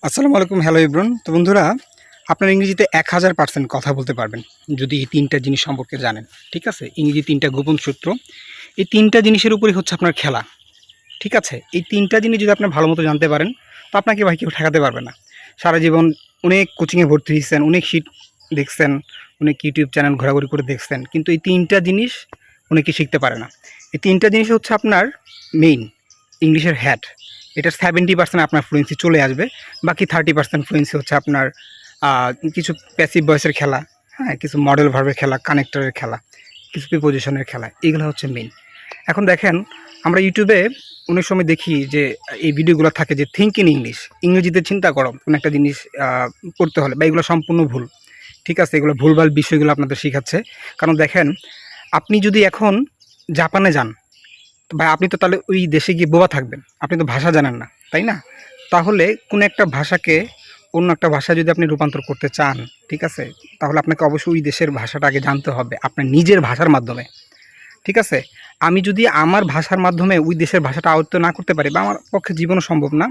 আসসালামু আলাইকুম, hello everyone. তো বন্ধুরা, আপনার ইংরেজিতে 1000% কথা বলতে পারবেন যদি এই 3টা জিনিস সম্পর্কে জানেন। ঠিক আছে? ইংরেজি 3টা গোপন সূত্র। এই 3টা জিনিসের উপরেই হচ্ছে আপনার খেলা। ঠিক আছে? এই 3টা জিনিস যদি আপনি ভালোমতো জানতে পারেন, তো আপনাকে ভাই কেউ ঠেকাতে পারবে না। সারা জীবন অনেক কোচিংয়ে ভর্তি হয়েছেন, অনেক শিট দেখছেন, অনেক ইউটিউব চ্যানেল ঘোরাঘুরি করে দেখছেন। কিন্তু এই 3টা জিনিস অনেকে শিখতে পারে না। এই 3টা জিনিস হচ্ছে আপনার মেইন ইংলিশের হ্যাট। এটার 70% আপনার ফ্লুয়েন্সি চলে আসবে। বাকি 30% ফ্লুয়েন্সি হচ্ছে আপনার কিছু প্যাসিভ ভয়েসের খেলা, হ্যাঁ, কিছু মডেল ভার্বের খেলা, কানেক্টরের খেলা, কিছু প্রিপোজিশনের খেলা। এগুলো হচ্ছে মেইন। এখন দেখেন, আমরা ইউটিউবে অনেক সময় দেখি যে এই ভিডিওগুলো থাকে যে থিঙ্ক ইন ইংলিশ, ইংরেজিতে চিন্তা করো কোনো একটা জিনিস করতে হলে, বা এগুলো সম্পূর্ণ ভুল। ঠিক আছে? এগুলো ভুলভাল বিষয়গুলো আপনাদের শেখাচ্ছে। কারণ দেখেন, আপনি যদি এখন জাপানে যান, ভাই আপনি তো তাহলে ওই দেশে গিয়ে বোবা থাকবেন। আপনি তো ভাষা জানেন না, তাই না? তাহলে কোনো একটা ভাষাকে অন্য একটা ভাষায় যদি আপনি রূপান্তর করতে চান, ঠিক আছে? তাহলে আপনাকে অবশ্যই ওই দেশের ভাষাটা আগে জানতে হবে আপনার নিজের ভাষার মাধ্যমে। ঠিক আছে? আমি যদি আমার ভাষার মাধ্যমে ওই দেশের ভাষাটা আয়ত্ত না করতে পারি, বা আমার পক্ষে জীবনও সম্ভব না,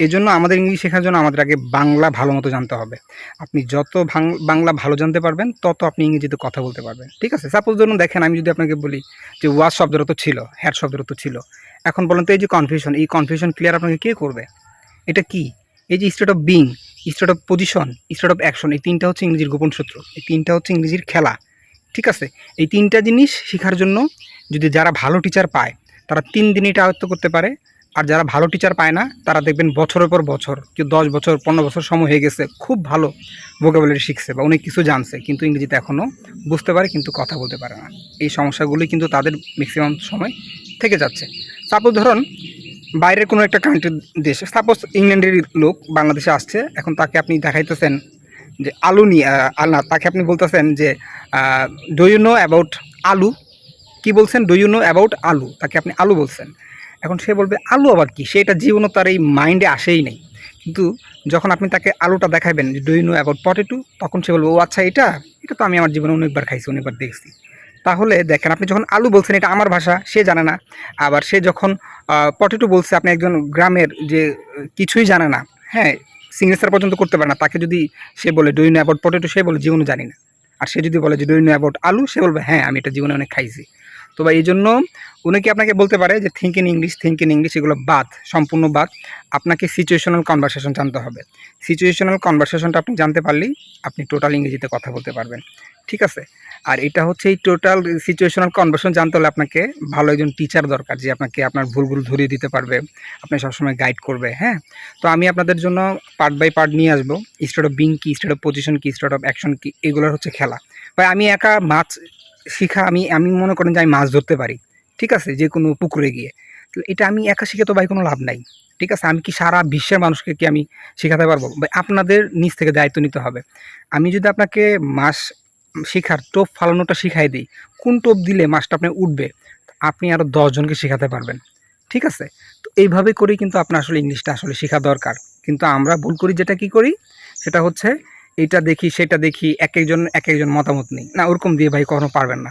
এজন্য আমাদের ইংলিশ শেখার জন্য আমাদের আগে বাংলা ভালো মতো জানতে হবে। আপনি যত বাংলা ভালো জানতে পারবেন, তত আপনি ইংরেজিতে কথা বলতে পারবেন। ঠিক আছে? সাপোজ ধরুন, দেখেন আমি যদি আপনাকে বলি যে ওয়াজ শব্দটা তো ছিল, হ্যাড শব্দটা তো ছিল। এখন বলেন তো, এই যে কনফিউশন, এই কনফিউশন ক্লিয়ার আপনাকে কে করবে? এটা কি? এই যে state of being, state of position, state of action, এই 3টা হচ্ছে ইংরেজির গোপন সূত্র। এই 3টা হচ্ছে ইংরেজির খেলা। ঠিক আছে? এই 3টা জিনিস শেখার জন্য যদি যারা ভালো টিচার পায়, তারা 3 দিনে এটা আয়ত্ত করতে পারে। আর যারা ভালো টিচার পায় না, তারা দেখবেন বছরের পর বছর, কেউ 10 বছর 15 বছর সময় হয়ে গেছে, খুব ভালো ভোকাবুলারি শিখছে বা অনেক কিছু জানছে, কিন্তু ইংরেজিতে এখনও বুঝতে পারে কিন্তু কথা বলতে পারে না। এই সমস্যাগুলোই কিন্তু তাদের ম্যাক্সিমাম সময় থেকে যাচ্ছে। সাপোজ ধরুন, বাইরের কোনো একটা কান্ট্রির দেশে, সাপোজ ইংল্যান্ডের লোক বাংলাদেশে আসছে, এখন তাকে আপনি দেখাইতেছেন যে আলু নিয়ে, না, তাকে আপনি বলতেছেন যে ডু ইউ নো অ্যাবাউট আলু। কি বলছেন? ডু ইউ নো অ্যাবাউট আলু। তাকে আপনি আলু বলছেন। এখন সে বলবে আলু আবার কি? সে এটা জীবনও তার এই মাইন্ডে আসেই নেই। কিন্তু যখন আপনি তাকে আলুটা দেখাবেন যে do you know about potato, তখন সে বলবে ও আচ্ছা, এটা এটা তো আমি আমার জীবনে অনেকবার খাইছি, অনেকবার দেখছি। তাহলে দেখেন, আপনি যখন আলু বলছেন, এটা আমার ভাষা, সে জানে না। আবার সে যখন পটেটো বলছে, আপনি একজন গ্রামের যে কিছুই জানে না, হ্যাঁ, সিগনেচার পর্যন্ত করতে পারে না, তাকে যদি সে বলে do you know about potato, সে বলে জীবনে জানি না। আর সে যদি বলে যে ডু ইউ নো অ্যাবাউট আলু, সে বলবে হ্যাঁ, আমি এটা জীবনে অনেক খাইছি। তো বা এই জন্য উনি আপনাকে বলতে পারে যে think in English, think in English, এগুলো বাদ, সম্পূর্ণ বাদ। আপনাকে সিচুয়েশনাল কনভারসেশন জানতে হবে। সিচুয়েশনাল কনভারসেশনটা আপনি জানতে পারলেই আপনি টোটাল ইংরেজিতে কথা বলতে পারবেন। ঠিক আছে? আর এটা হচ্ছে, এই টোটাল সিচুয়েশনাল কনভারসেশন জানতে হলে আপনাকে ভালো একজন টিচার দরকার, যে আপনাকে আপনার ভুলগুলো ধরিয়ে দিতে পারবে, আপনি সবসময় গাইড করবে। হ্যাঁ, তো আমি আপনাদের জন্য পার্ট বাই পার্ট নিয়ে আসবো। স্টেট অফ বিং কি, স্টেট অফ পজিশন কি, স্টেট অফ অ্যাকশন কি, এগুলোর হচ্ছে খেলা। ভাই আমি একা মাছ শিখা, আমি আমি মনে করেন যে আমি মাছ ধরতে পারি, ঠিক আছে, যে কোনো পুকুরে গিয়ে। তো এটা আমি একা শিখে তো ভাই কোনো লাভ নাই। ঠিক আছে? আমি কি সারা বিশ্বের মানুষকে কি আমি শেখাতে পারবো? ভাই আপনাদের নিজ থেকে দায়িত্ব নিতে হবে। আমি যদি আপনাকে মাছ শেখার টোপ ফালানোটা শিখাই দিই, কোন টোপ দিলে মাছটা আপনার উঠবে, আপনি আরও 10 জনকে শেখাতে পারবেন। ঠিক আছে? তো এইভাবে করেই কিন্তু আপনার আসলে ইংলিশটা আসলে শেখা দরকার। কিন্তু আমরা ভুল করি, যেটা কি করি, সেটা হচ্ছে এইটা দেখি সেটা দেখি, এক একজন মতামত নেই না, ওরকম দিয়ে ভাই কখনো পারবেন না।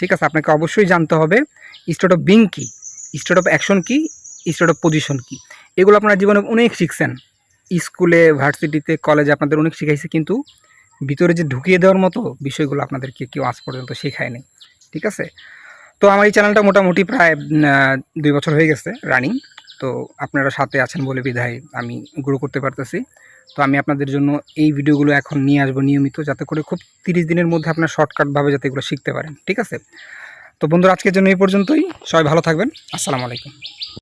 ঠিক আছে? আপনাকে অবশ্যই জানতে হবে স্টেট অফ বিং কি, স্টেট অফ অ্যাকশন কি, স্টেট অফ পজিশন কি। এগুলো আপনার জীবনে অনেক শিখছেন, স্কুলে, ভার্সিটিতে, কলেজে আপনাদের অনেক শিখাইছে, কিন্তু ভিতরে যে ঢুকিয়ে দেওয়ার মতো বিষয়গুলো আপনাদেরকে কেউ আজ পর্যন্ত শেখায়নি। ঠিক আছে? তো আমার এই চ্যানেলটা মোটামুটি প্রায় 2 বছর হয়ে গেছে রানিং। তো আপনারা সাথে আছেন বলে বিধায় আমি গ্রো করতে পারতেছি। তো আমি আপনাদের জন্য এই ভিডিওগুলো এখন নিয়ে আসবো নিয়মিত, যাতে করে খুব 30 দিনের মধ্যে আপনার শর্টকাটভাবে যাতে এগুলো শিখতে পারেন। ঠিক আছে? তো বন্ধুরা, আজকের জন্য এই পর্যন্তই। সবাই ভালো থাকবেন। আসসালামু আলাইকুম।